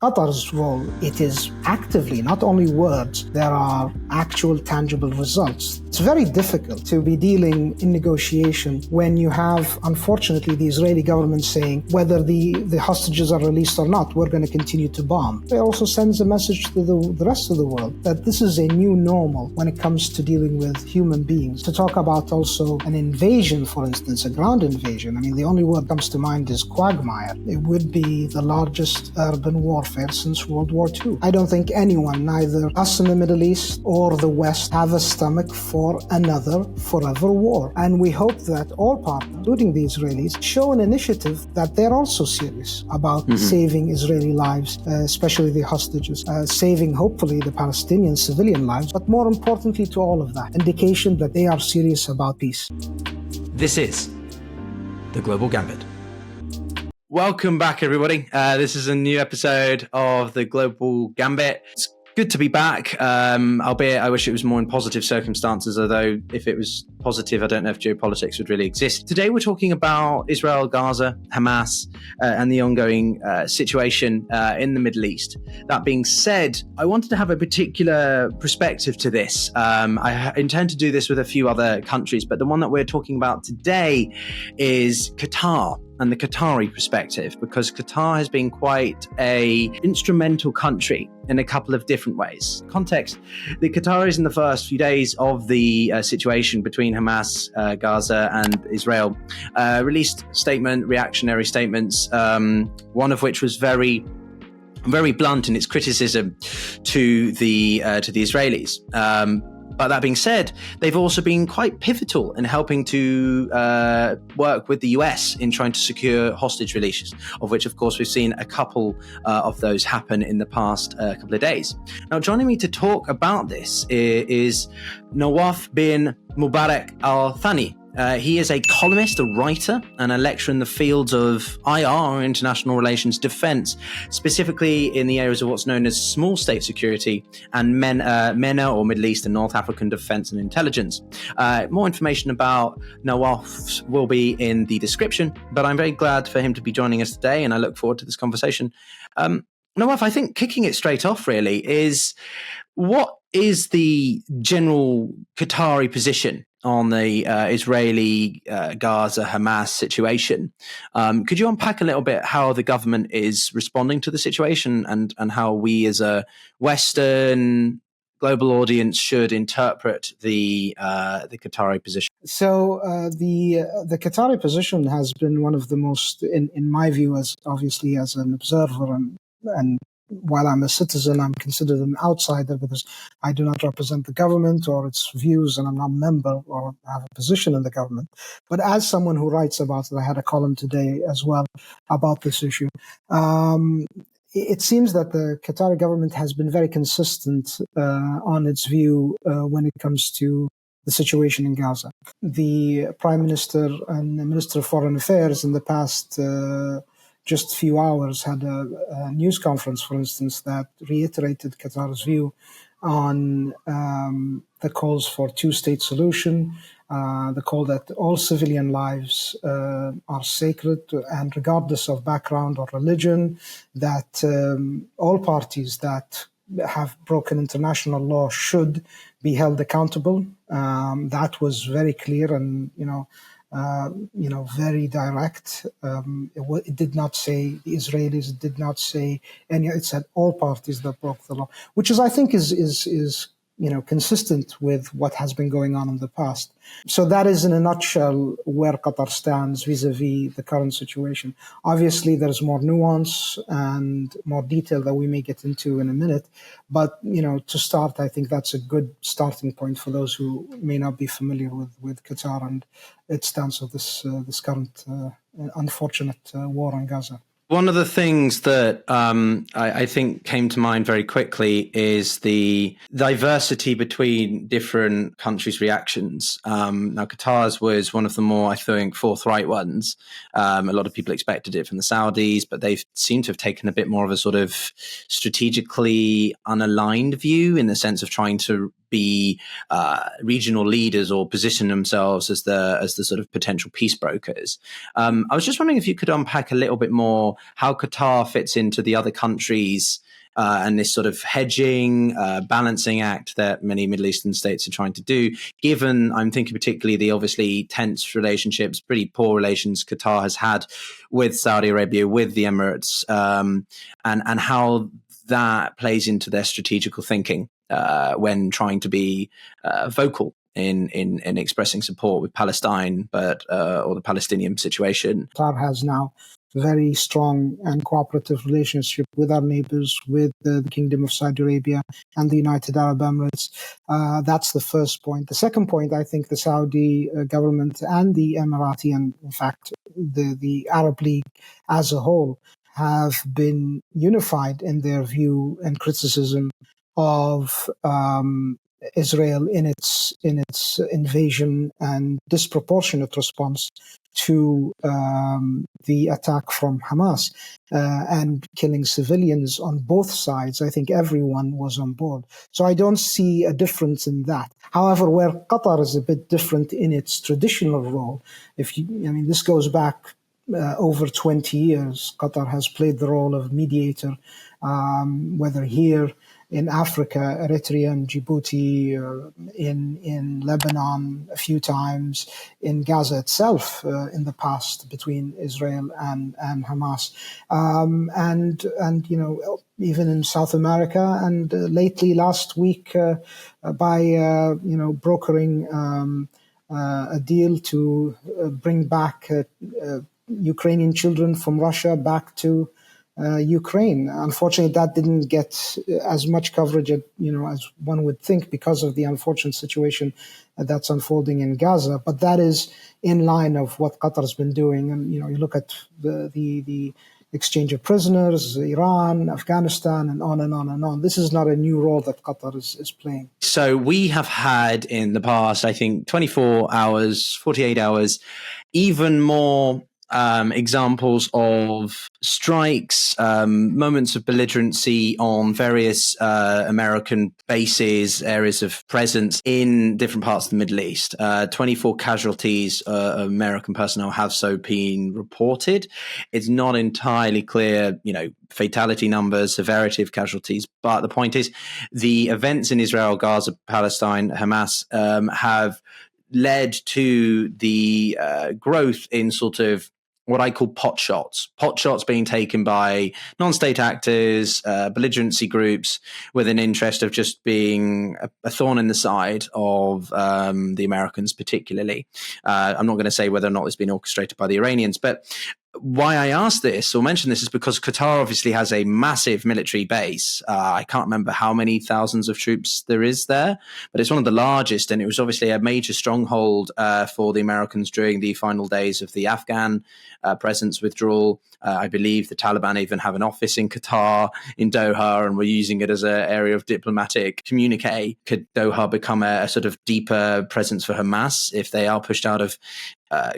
Qatar's role, it is actively, not only words, there are actual tangible results. It's very difficult to be dealing in negotiation when you have, unfortunately, the Israeli government saying whether the hostages are released or not, we're going to continue to bomb. It also sends a message to the rest of the world that this is a new normal when it comes to dealing with human beings. To talk about also an invasion, for instance, a ground invasion, I mean, the only word that comes to mind is quagmire. It would be the largest urban warfare since World War II. I don't think anyone, neither us in the Middle East or the West, have a stomach for another forever war. And we hope that all partners, including the Israelis, show an initiative that they're also serious about saving Israeli lives, especially the hostages, saving hopefully the Palestinian civilian lives, but more importantly to all of that, indication that they are serious about peace. This is The Global Gambit. Welcome back, everybody. This is a new episode of The Global Gambit. It's good to be back, albeit I wish it was more in positive circumstances, although if it was positive, I don't know if geopolitics would really exist. Today, we're talking about Israel, Gaza, Hamas, and the ongoing situation in the Middle East. That being said, I wanted to have a particular perspective to this. I intend to do this with a few other countries, but the one that we're talking about today is Qatar and the Qatari perspective, because Qatar has been quite an instrumental country in a couple of different ways. Context, the Qataris in the first few days of the situation between Hamas, Gaza and Israel released reactionary statements, one of which was very blunt in its criticism to the Israelis. But that being said, they've also been quite pivotal in helping to work with the US in trying to secure hostage releases, of which, of course, we've seen a couple of those happen in the past couple of days. Now, joining me to talk about this is Nawaf bin Mubarak Al-Thani. He is a columnist, a writer, and a lecturer in the fields of IR, international relations, defense, specifically in the areas of what's known as small state security and MENA, or Middle East and North African defense and intelligence. More information about Nawaf will be in the description, but I'm very glad for him to be joining us today, and I look forward to this conversation. Nawaf, I think kicking it straight off really is, what is the general Qatari position on the Israeli Gaza Hamas situation? Could you unpack a little bit how the government is responding to the situation and how we as a Western global audience should interpret the Qatari position? So the Qatari position has been one of the most, in my view, as obviously as an observer and while I'm a citizen, I'm considered an outsider because I do not represent the government or its views, and I'm not a member or have a position in the government. But as someone who writes about it, I had a column today as well about this issue. It seems that the Qatari government has been very consistent on its view when it comes to the situation in Gaza. The Prime Minister and the Minister of Foreign Affairs in the past just a few hours had a news conference, for instance, that reiterated Qatar's view on the calls for two-state solution, the call that all civilian lives are sacred, and regardless of background or religion, that all parties that have broken international law should be held accountable. That was very clear and, very direct. It did not say the Israelis, it did not say any, it said all parties that broke the law, which is, I think, is consistent with what has been going on in the past. So that is in a nutshell where Qatar stands vis-a-vis the current situation. Obviously, there's more nuance and more detail that we may get into in a minute. But, to start, I think that's a good starting point for those who may not be familiar with Qatar and its stance of this current unfortunate war in Gaza. One of the things that I think came to mind very quickly is the diversity between different countries' reactions. Now, Qatar's was one of the more, I think, forthright ones. A lot of people expected it from the Saudis, but they seem to have taken a bit more of a sort of strategically unaligned view in the sense of trying to be regional leaders or position themselves as the sort of potential peace brokers. I was just wondering if you could unpack a little bit more how Qatar fits into the other countries and this sort of hedging, balancing act that many Middle Eastern states are trying to do, given, I'm thinking particularly the obviously tense relationships, pretty poor relations Qatar has had with Saudi Arabia, with the Emirates, and how that plays into their strategical thinking when trying to be vocal in expressing support with Palestine, or the Palestinian situation. Qatar has now very strong and cooperative relationship with our neighbors, with the Kingdom of Saudi Arabia and the United Arab Emirates. That's the first point. The second point, I think the Saudi government and the Emirati, and in fact, the Arab League as a whole, have been unified in their view and criticism of Israel in its invasion and disproportionate response to the attack from Hamas and killing civilians on both sides. I think everyone was on board. So I don't see a difference in that. However, where Qatar is a bit different in its traditional role, this goes back over 20 years. Qatar has played the role of mediator, whether here in Africa, Eritrea and Djibouti, in Lebanon a few times, in Gaza itself in the past between Israel and Hamas, and even in South America, and lately last week by brokering a deal to bring back Ukrainian children from Russia back to Ukraine. Unfortunately, that didn't get as much coverage as one would think because of the unfortunate situation that's unfolding in Gaza. But that is in line of what Qatar's been doing. And you look at the exchange of prisoners, Iran, Afghanistan, and on and on and on. This is not a new role that Qatar is playing. So we have had in the past, I think, 24 hours, 48 hours, even more examples of strikes, moments of belligerency on various American bases, areas of presence in different parts of the Middle East. 24 casualties of American personnel have so been reported. It's not entirely clear, fatality numbers, severity of casualties. But the point is, the events in Israel, Gaza, Palestine, Hamas have led to the growth in sort of what I call pot shots being taken by non-state actors, belligerency groups with an interest of just being a thorn in the side of the Americans particularly. I'm not going to say whether or not it's been orchestrated by the Iranians, but why I asked this or mentioned this is because Qatar obviously has a massive military base. I can't remember how many thousands of troops there is there, but it's one of the largest, and it was obviously a major stronghold for the Americans during the final days of the Afghan presence withdrawal. I believe the Taliban even have an office in Qatar, in Doha, and we're using it as an area of diplomatic communique. Could Doha become a sort of deeper presence for Hamas if they are pushed out of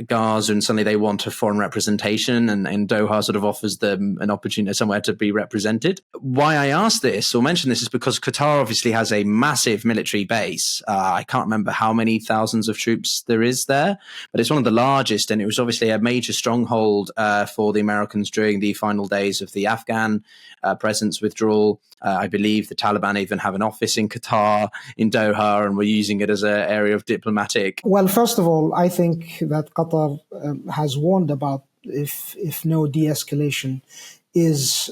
Gaza and suddenly they want a foreign representation, and Doha sort of offers them an opportunity somewhere to be represented? Why I asked this or mentioned this is because Qatar obviously has a massive military base. I can't remember how many thousands of troops there is there, but it's one of the largest, and it was obviously a major stronghold for the Americans during the final days of the Afghan presence withdrawal. I believe the Taliban even have an office in Qatar, in Doha, and we're using it as an area of diplomatic. Well, first of all, I think that Qatar has warned about if no de-escalation is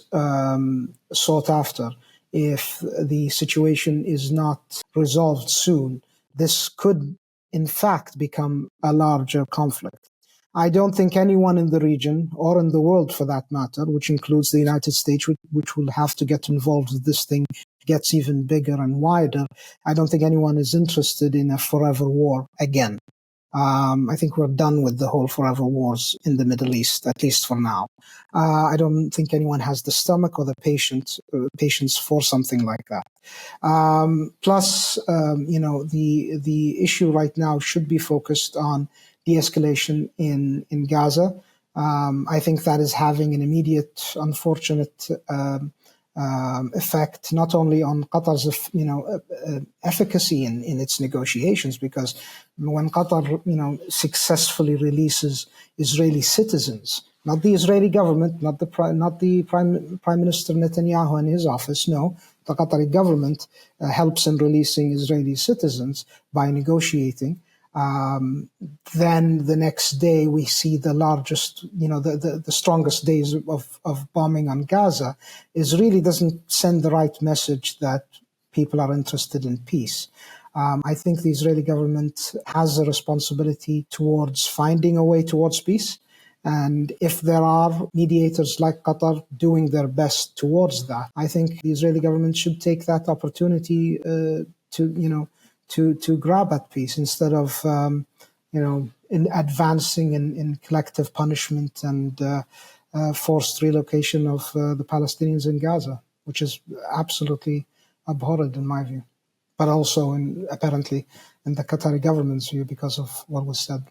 sought after, if the situation is not resolved soon, this could in fact become a larger conflict. I don't think anyone in the region, or in the world for that matter, which includes the United States, which will have to get involved if this thing gets even bigger and wider, I don't think anyone is interested in a forever war again. I think we're done with the whole forever wars in the Middle East, at least for now. I don't think anyone has the stomach or the patience for something like that. Plus, the issue right now should be focused on de-escalation in Gaza. I think that is having an immediate, unfortunate effect not only on Qatar's efficacy in its negotiations, because when Qatar successfully releases Israeli citizens, not the Israeli government, not the Prime Minister Netanyahu and his office, no, the Qatari government helps in releasing Israeli citizens by negotiating. Then the next day we see the largest, the strongest days of bombing on Gaza really doesn't send the right message that people are interested in peace. I think the Israeli government has a responsibility towards finding a way towards peace. And if there are mediators like Qatar doing their best towards that, I think the Israeli government should take that opportunity to grab at peace instead of in advancing in collective punishment and forced relocation of the Palestinians in Gaza, which is absolutely abhorrent in my view, but also apparently in the Qatari government's view because of what was said.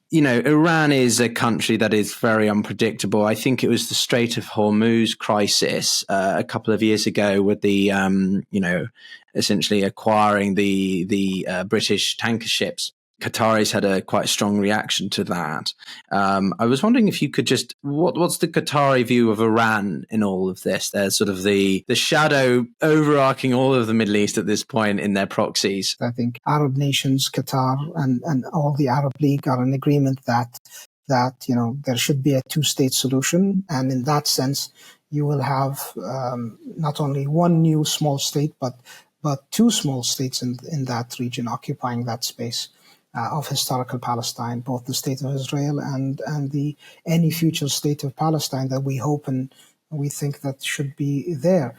Iran is a country that is very unpredictable. I think it was the Strait of Hormuz crisis a couple of years ago with the, essentially acquiring the British tanker ships. Qataris had a quite strong reaction to that. I was wondering if you could just, what's the Qatari view of Iran in all of this? There's sort of the shadow overarching all of the Middle East at this point in their proxies. I think Arab nations, Qatar and all the Arab League are in agreement that there should be a two-state solution. And in that sense, you will have not only one new small state, but two small states in that region occupying that space of historical Palestine, both the state of Israel and any future state of Palestine that we hope and we think that should be there.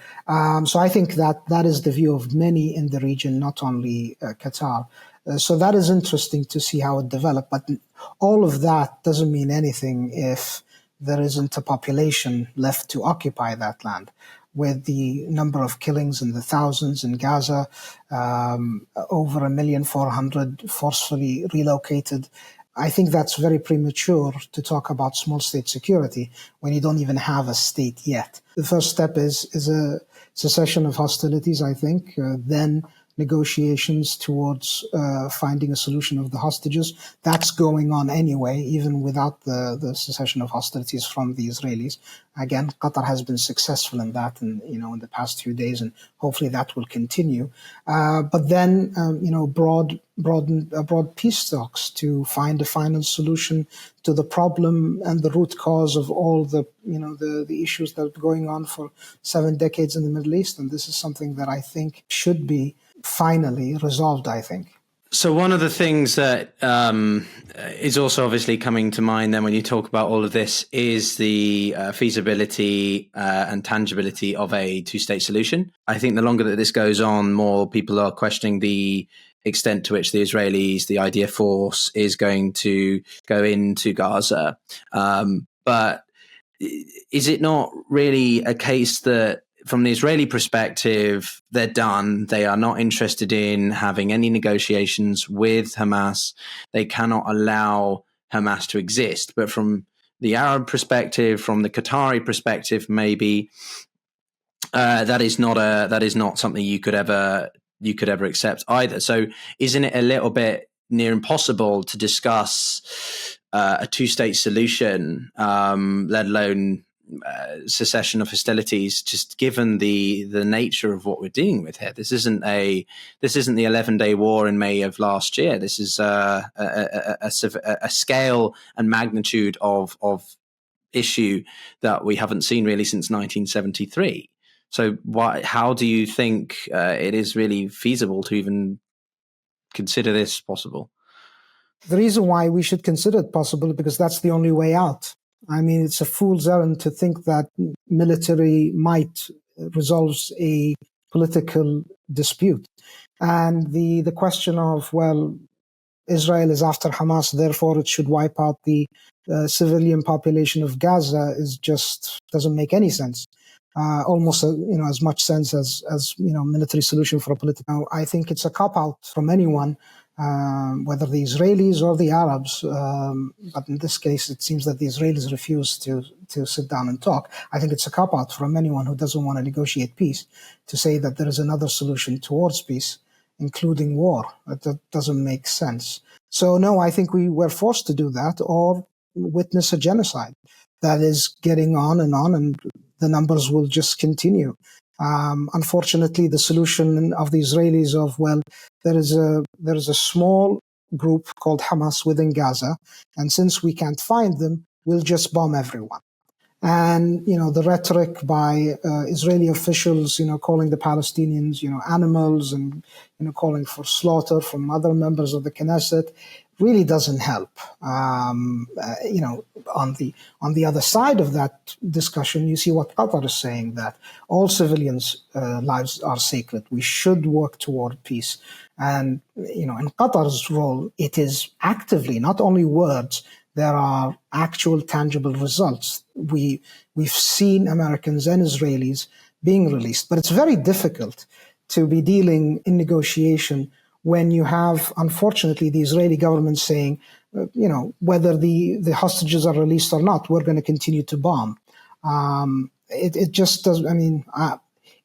So I think that is the view of many in the region, not only Qatar. So that is interesting to see how it developed. But all of that doesn't mean anything if there isn't a population left to occupy that land. With the number of killings in the thousands in Gaza, over 1,400,000 forcefully relocated. I think that's very premature to talk about small state security when you don't even have a state yet. The first step is a cessation of hostilities, I think, then negotiations towards finding a solution of the hostages. That's going on anyway, even without the cessation of hostilities from the Israelis. Again, Qatar has been successful in that, in the past few days, and hopefully that will continue. But then, broad peace talks to find a final solution to the problem and the root cause of all the issues that are going on for 7 decades in the Middle East. And this is something that I think should be finally resolved, I think. So one of the things that is also obviously coming to mind then when you talk about all of this is the feasibility and tangibility of a two-state solution. I think the longer that this goes on, more people are questioning the extent to which the Israelis, the IDF force, is going to go into Gaza. But is it not really a case that from the Israeli perspective, they're done. They are not interested in having any negotiations with Hamas. They cannot allow Hamas to exist. But from the Arab perspective, from the Qatari perspective, maybe that is not something you could ever accept either. So, isn't it a little bit near impossible to discuss a two-state solution, let alone cessation of hostilities, just given the nature of what we're dealing with here? This isn't the 11-day war in May of last year. This is a scale and magnitude of issue that we haven't seen really since 1973. So how do you think it is really feasible to even consider this possible? The reason why we should consider it possible is because that's the only way out. I mean, it's a fool's errand to think that military might resolves a political dispute. And the question of, well, Israel is after Hamas, therefore it should wipe out the civilian population of Gaza doesn't make any sense. Almost as much sense as military solution for a political. I think it's a cop-out from anyone, whether the Israelis or the Arabs. But in this case, it seems that the Israelis refuse to sit down and talk. I think it's a cop-out from anyone who doesn't want to negotiate peace to say that there is another solution towards peace, including war. That doesn't make sense. So no, I think we were forced to do that or witness a genocide that is getting on, and the numbers will just continue. Unfortunately, the solution of the Israelis of, well, there is a small group called Hamas within Gaza, and since we can't find them, we'll just bomb everyone. And, the rhetoric by Israeli officials, calling the Palestinians, animals, and, calling for slaughter from other members of the Knesset really doesn't help. On the other side of that discussion, you see what Qatar is saying, that all civilians' lives are sacred. We should work toward peace. And, in Qatar's role, it is actively, not only words, there are actual tangible results. We've seen Americans and Israelis being released, but it's very difficult to be dealing in negotiation when you have, unfortunately, the Israeli government saying, whether the hostages are released or not, we're going to continue to bomb. It just does. I mean,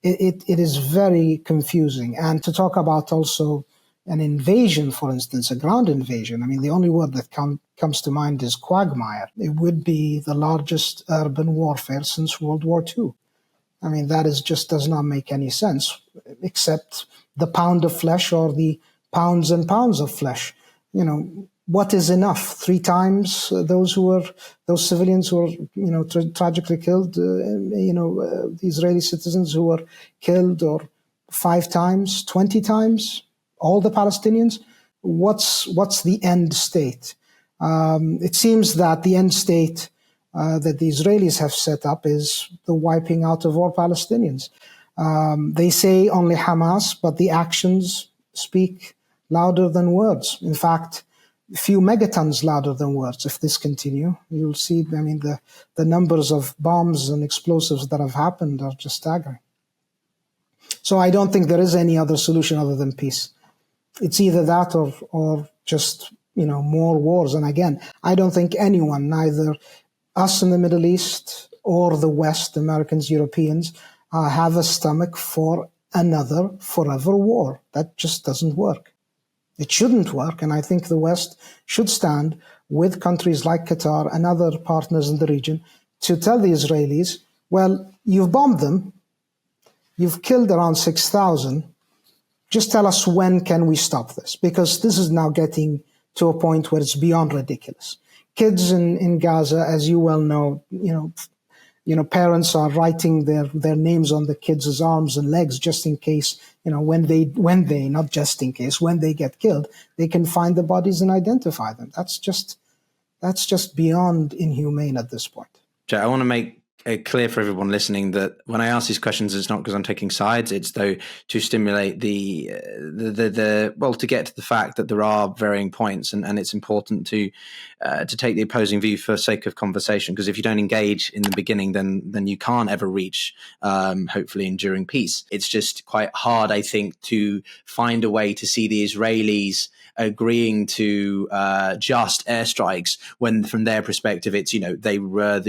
it is very confusing. And to talk about also an invasion, for instance, a ground invasion. I mean, the only word that comes to mind is quagmire. It would be the largest urban warfare since World War II. I mean, that just does not make any sense, except the pound of flesh or the pounds and pounds of flesh. What is enough? 3 times those civilians who were, tragically killed, the Israeli citizens who were killed, or 5 times, 20 times? All the Palestinians? What's the end state? It seems that the end state that the Israelis have set up is the wiping out of all Palestinians. They say only Hamas, but the actions speak louder than words. In fact, a few megatons louder than words. If this continue, you'll see, I mean, the numbers of bombs and explosives that have happened are just staggering. So I don't think there is any other solution other than peace. It's either that or just, more wars. And again, I don't think anyone, neither us in the Middle East or the West, Americans, Europeans, have a stomach for another forever war. That just doesn't work. It shouldn't work. And I think the West should stand with countries like Qatar and other partners in the region to tell the Israelis, well, you've bombed them. You've killed around 6,000. Just tell us, when can we stop this? Because this is now getting to a point where it's beyond ridiculous. Kids in Gaza, as you well know, parents are writing their names on the kids' arms and legs just in case, when they not just in case, when they get killed, they can find the bodies and identify them. That's just beyond inhumane at this point. Joe, I want to make it clear for everyone listening that when I ask these questions, it's not because I'm taking sides. It's though to stimulate to get to the fact that there are varying points, and it's important to take the opposing view for sake of conversation. Because if you don't engage in the beginning, then you can't ever reach hopefully enduring peace. It's just quite hard, I think, to find a way to see the Israelis agreeing to just airstrikes when, from their perspective, it's they were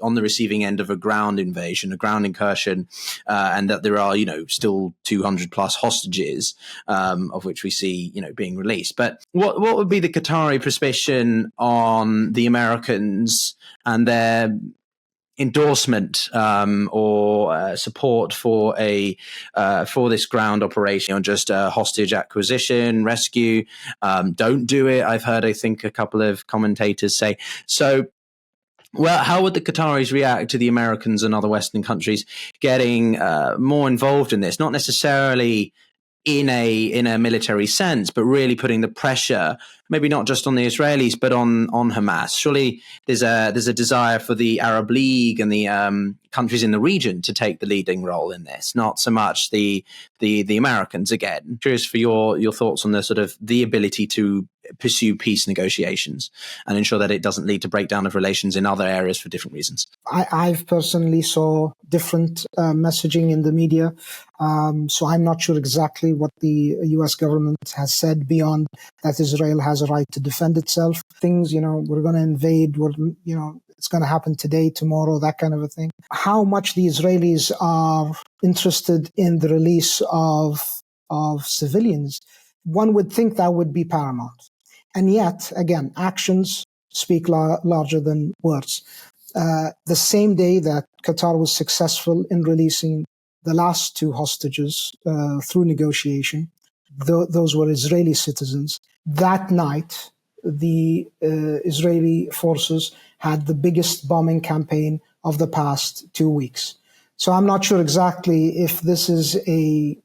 on the receiving end of a ground invasion, a ground incursion, and that there are still 200 plus hostages, of which we see being released. But what would be the Qatari position on the Americans and their endorsement or support for this ground operation, on just hostage acquisition, rescue? Don't do it, I've heard, I think, a couple of commentators say. So, well, how would the Qataris react to the Americans and other Western countries getting more involved in this? Not necessarily in a military sense, but really putting the pressure, maybe not just on the Israelis, but on Hamas. Surely there's a desire for the Arab League and the countries in the region to take the leading role in this, not so much the Americans. Again, curious for your thoughts on the sort of the ability to pursue peace negotiations and ensure that it doesn't lead to breakdown of relations in other areas for different reasons. I've personally saw different messaging in the media, so I'm not sure exactly what the U.S. government has said beyond that Israel has a right to defend itself. Things, we're going to invade, it's going to happen today, tomorrow, that kind of a thing. How much the Israelis are interested in the release of civilians, one would think that would be paramount. And yet, again, actions speak larger than words. The same day that Qatar was successful in releasing the last 2 hostages through negotiation, those were Israeli citizens. That night, the Israeli forces had the biggest bombing campaign of the past 2 weeks. So I'm not sure exactly if this is a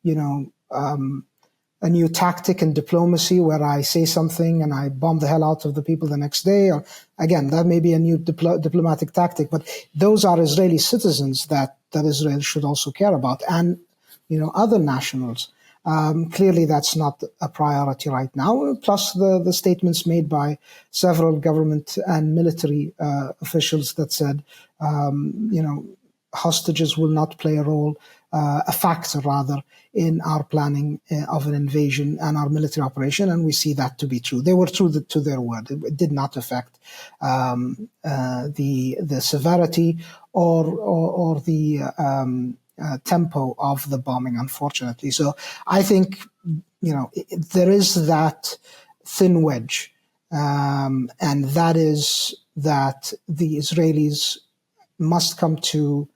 new tactic in diplomacy where I say something and I bomb the hell out of the people the next day. Or again, that may be a new diplomatic tactic, but those are Israeli citizens that Israel should also care about, and other nationals. Clearly, that's not a priority right now. Plus, the statements made by several government and military officials that said, hostages will not play a factor rather, in our planning of an invasion and our military operation, and we see that to be true. They were true to their word. It did not affect the severity or the tempo of the bombing, unfortunately. So I think there is that thin wedge, and that is that the Israelis must come to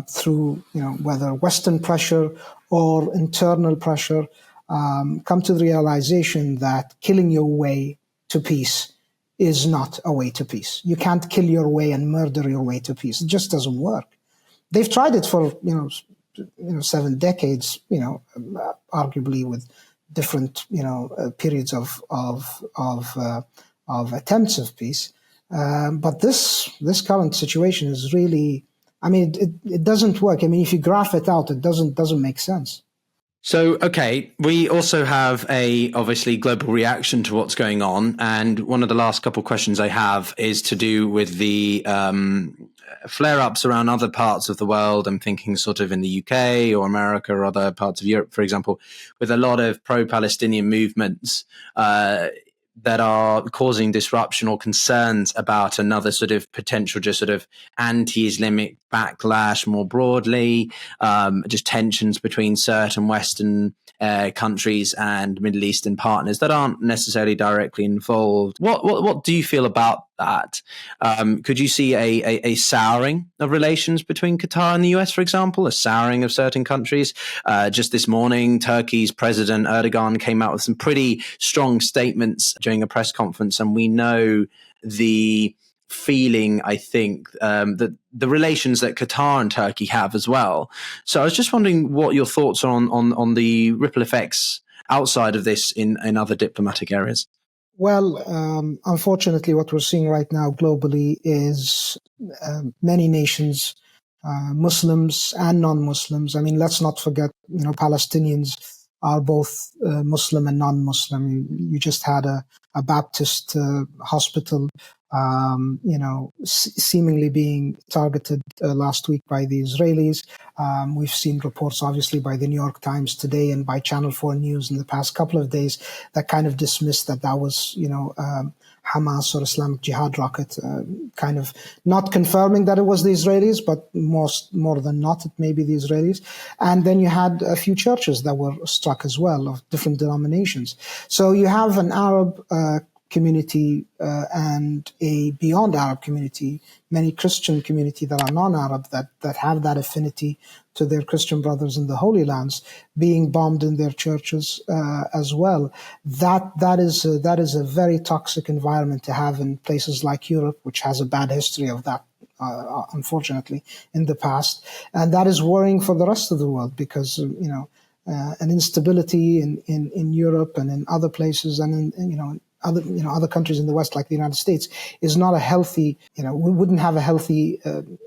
through whether Western pressure or internal pressure, come to the realization that killing your way to peace is not a way to peace. You can't kill your way and murder your way to peace. It just doesn't work. They've tried it for 7 decades, arguably with different periods of attempts of peace. But this current situation is really, it doesn't work. If you graph it out, it doesn't make sense. So, okay, we also have a obviously global reaction to what's going on. And one of the last couple of questions I have is to do with the flare-ups around other parts of the world. I'm thinking sort of in the UK or America or other parts of Europe, for example, with a lot of pro-Palestinian movements that are causing disruption or concerns about another sort of potential just sort of anti-Islamic backlash more broadly, just tensions between certain Western countries and Middle Eastern partners that aren't necessarily directly involved. What do you feel about that? Could you see a souring of relations between Qatar and the US, for example, a souring of certain countries? Just this morning, Turkey's President Erdogan came out with some pretty strong statements during a press conference, and we know the feeling, I think, that the relations that Qatar and Turkey have as well. So I was just wondering what your thoughts are on the ripple effects outside of this in other diplomatic areas. Well, unfortunately, what we're seeing right now globally is many nations, Muslims and non-Muslims. Let's not forget, Palestinians are both Muslim and non-Muslim. You just had a Baptist hospital, seemingly being targeted last week by the Israelis. We've seen reports, obviously, by the New York Times today and by Channel 4 News in the past couple of days that kind of dismissed that was, Hamas or Islamic Jihad rocket, kind of not confirming that it was the Israelis, but more than not, it may be the Israelis. And then you had a few churches that were struck as well, of different denominations. So you have an Arab community and a beyond Arab community, many Christian community that are non-Arab that have that affinity to their Christian brothers in the Holy Lands being bombed in their churches as well. That is a very toxic environment to have in places like Europe, which has a bad history of that, unfortunately, in the past. And that is worrying for the rest of the world because, an instability in Europe and in other places and in other countries in the West, like the United States, is not a healthy, we wouldn't have a healthy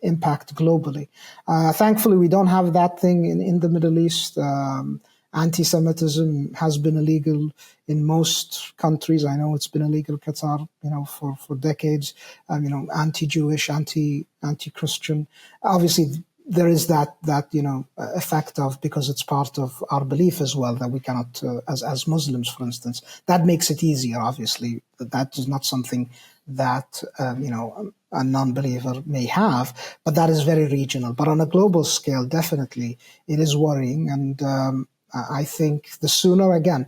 impact globally. Thankfully, we don't have that thing in the Middle East. Anti-Semitism has been illegal in most countries. I know it's been illegal in Qatar, for decades. Anti-Jewish, anti-Christian. Obviously, there is that effect of, because it's part of our belief as well, that we cannot, as Muslims, for instance, that makes it easier, obviously. That is not something that a non-believer may have, but that is very regional. But on a global scale, definitely it is worrying, and I think the sooner, again,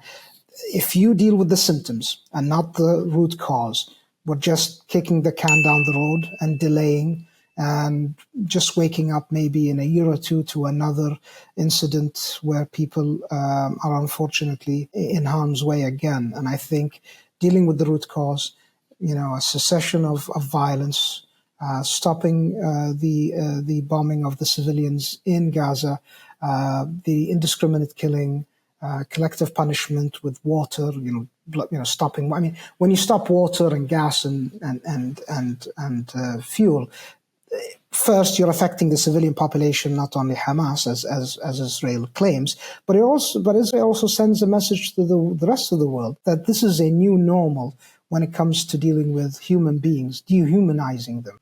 if you deal with the symptoms and not the root cause, we're just kicking the can down the road and delaying and just waking up maybe in a year or two to another incident where people are unfortunately in harm's way again. And I think dealing with the root cause, a cessation of violence, stopping the bombing of the civilians in Gaza, the indiscriminate killing, collective punishment with water, stopping. I mean, when you stop water and gas and fuel, first you're affecting the civilian population, not only Hamas as Israel claims, but Israel also sends a message to the rest of the world that this is a new normal when it comes to dealing with human beings, dehumanizing them.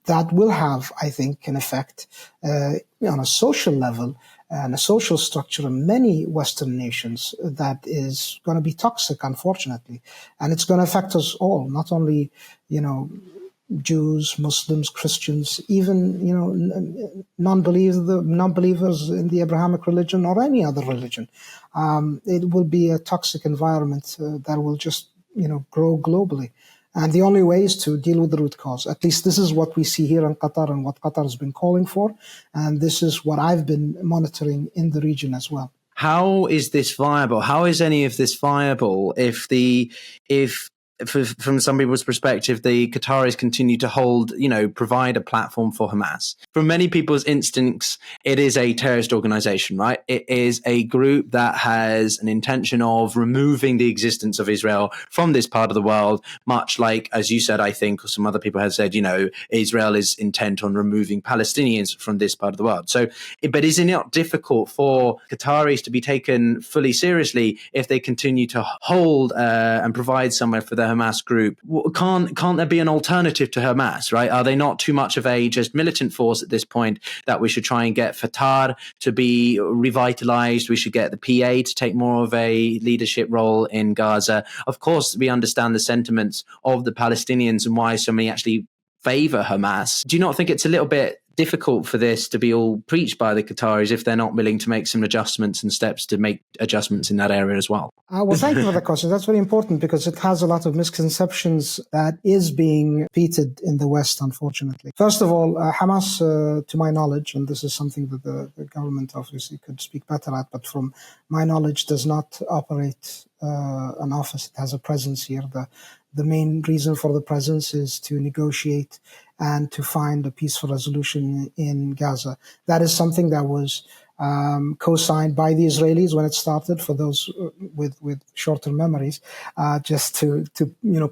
That will have, I think, an effect on a social level and a social structure in many Western nations that is going to be toxic, unfortunately. And it's going to affect us all, not only, Jews, Muslims, Christians, even, non-believers in the Abrahamic religion or any other religion. It will be a toxic environment that will just, grow globally. And the only way is to deal with the root cause. At least this is what we see here in Qatar and what Qatar has been calling for. And this is what I've been monitoring in the region as well. How is this viable? How is any of this viable if from some people's perspective, the Qataris continue to provide a platform for Hamas? From many people's instincts, it is a terrorist organization, right? It is a group that has an intention of removing the existence of Israel from this part of the world, much like, as you said, I think, or some other people have said, Israel is intent on removing Palestinians from this part of the world. So, but is it not difficult for Qataris to be taken fully seriously if they continue to hold and provide somewhere for the Hamas group? Can't there be an alternative to Hamas, right? Are they not too much of a just militant force at this point that we should try and get Fatah to be revitalized? We should get the PA to take more of a leadership role in Gaza. Of course, we understand the sentiments of the Palestinians and why so many actually favor Hamas. Do you not think it's a little bit difficult for this to be all preached by the Qataris if they're not willing to make some adjustments and steps to make adjustments in that area as well? Well, thank you for the question. That's very important because it has a lot of misconceptions that is being repeated in the West, unfortunately. First of all, Hamas, to my knowledge, and this is something that the government obviously could speak better at, but from my knowledge, does not operate an office. It has a presence here. The main reason for the presence is to negotiate and to find a peaceful resolution in Gaza. That is something that was co-signed by the Israelis when it started, for those with shorter memories, just to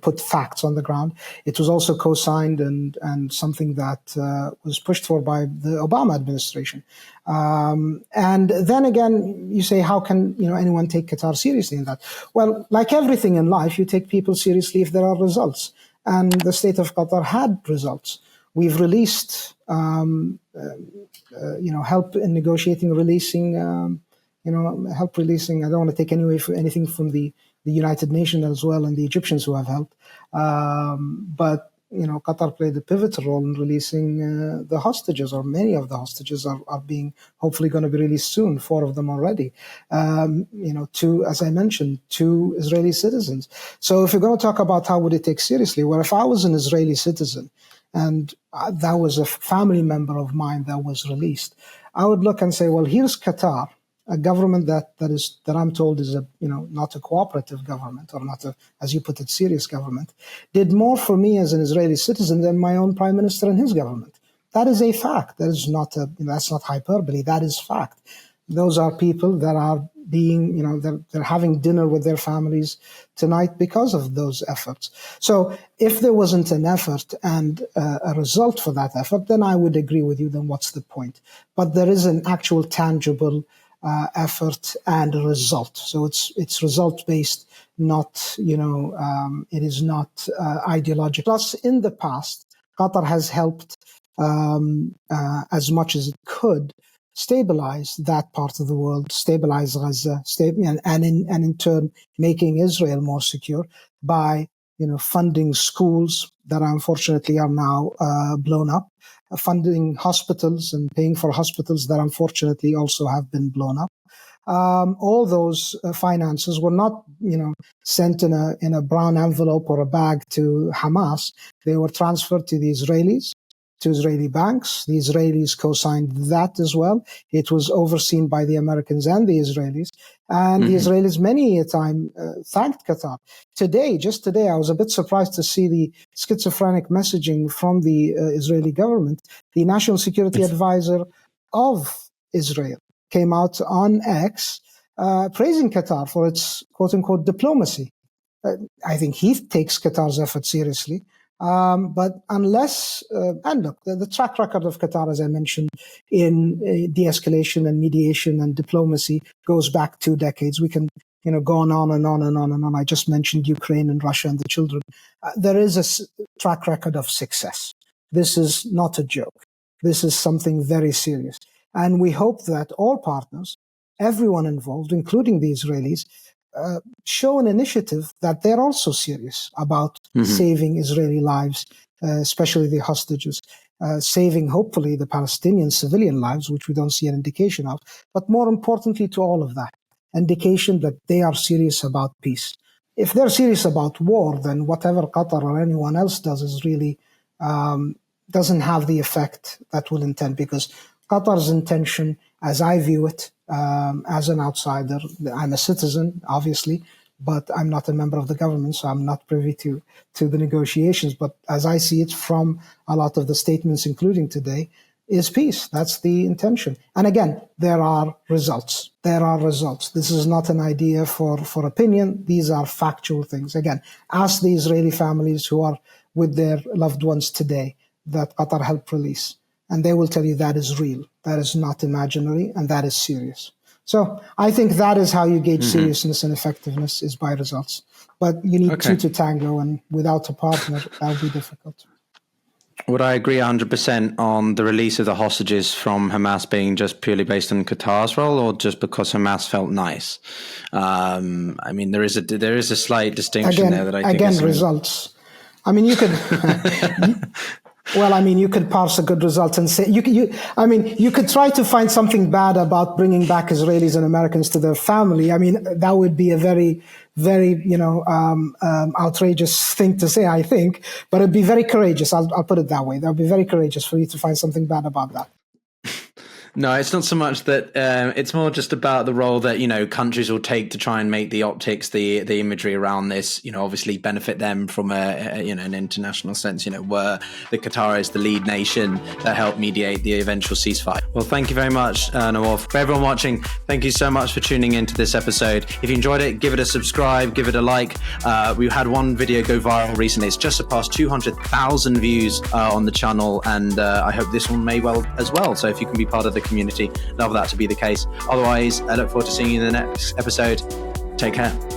put facts on the ground. It was also co-signed and something that was pushed for by the Obama administration. And then again, you say, how can anyone take Qatar seriously in that? Well, like everything in life, you take people seriously if there are results. And the state of Qatar had results. We've released, help in negotiating, releasing, help releasing. I don't want to take anything from the United Nations as well and the Egyptians who have helped. But Qatar played a pivotal role in releasing the hostages, or many of the hostages are being hopefully going to be released soon. 4 of them already. 2, as I mentioned, 2 Israeli citizens. So if you're going to talk about how would it take seriously, well, if I was an Israeli citizen and that was a family member of mine that was released, I would look and say, well, here's Qatar, a government that I'm told is not a cooperative government, or not a, as you put it, serious government, did more for me as an Israeli citizen than my own prime minister and his government. That is a fact. That is not that's not hyperbole. That is fact. Those are people that are being, they're having dinner with their families tonight because of those efforts. So if there wasn't an effort and a result for that effort, then I would agree with you. Then what's the point? But there is an actual tangible effort and a result. So it's result based, not it is not ideological. Plus, in the past, Qatar has helped as much as it could stabilize that part of the world, stabilize Gaza, and in turn making Israel more secure by funding schools that unfortunately are now blown up, funding hospitals and paying for hospitals that unfortunately also have been blown up. All those finances were not, sent in a brown envelope or a bag to Hamas. They were transferred to the Israelis, to Israeli banks. The Israelis co-signed that as well. It was overseen by the Americans and the Israelis. And the Israelis many a time thanked Qatar. Just today, I was a bit surprised to see the schizophrenic messaging from the Israeli government. The National Security Advisor of Israel came out on X praising Qatar for its quote-unquote diplomacy. I think he takes Qatar's effort seriously. But unless, and look, the track record of Qatar, as I mentioned, in de-escalation and mediation and diplomacy goes back 2 decades. We can, go on and on and on and on. I just mentioned Ukraine and Russia and the children. There is a track record of success. This is not a joke. This is something very serious. And we hope that all partners, everyone involved, including the Israelis, show an initiative that they're also serious about saving Israeli lives, especially the hostages, saving, hopefully, the Palestinian civilian lives, which we don't see an indication of. But more importantly to all of that, indication that they are serious about peace. If they're serious about war, then whatever Qatar or anyone else does is really doesn't have the effect that we'll intend, because Qatar's intention, as I view it, as an outsider, I'm a citizen, obviously, but I'm not a member of the government, so I'm not privy to the negotiations. But as I see it from a lot of the statements, including today, is peace. That's the intention. And again, there are results. There are results. This is not an idea for opinion. These are factual things. Again, ask the Israeli families who are with their loved ones today that Qatar helped release, and they will tell you that is real. That is not imaginary, and that is serious. So I think that is how you gauge seriousness and effectiveness, is by results. But you need two to tango, and without a partner, that would be difficult. Would I agree 100% on the release of the hostages from Hamas being just purely based on Qatar's role, or just because Hamas felt nice? I mean, there is a slight distinction there that I think again results. I mean, you could. Well, I mean, you could parse a good result and say you could try to find something bad about bringing back Israelis and Americans to their family. I mean, that would be a very, very, outrageous thing to say, I think, but it'd be very courageous. I'll put it that way. That would be very courageous for you to find something bad about that. No, it's not so much that. It's more just about the role that countries will take to try and make the optics, the imagery around this, obviously benefit them from an international sense. Where the Qatar is the lead nation that helped mediate the eventual ceasefire. Well, thank you very much, Nawaf. For everyone watching, thank you so much for tuning into this episode. If you enjoyed it, give it a subscribe, give it a like. We had one video go viral recently. It's just surpassed 200,000 views on the channel, and I hope this one may well as well. So if you can be part of the community, love that to be the case. Otherwise, I look forward to seeing you in the next episode. Take care.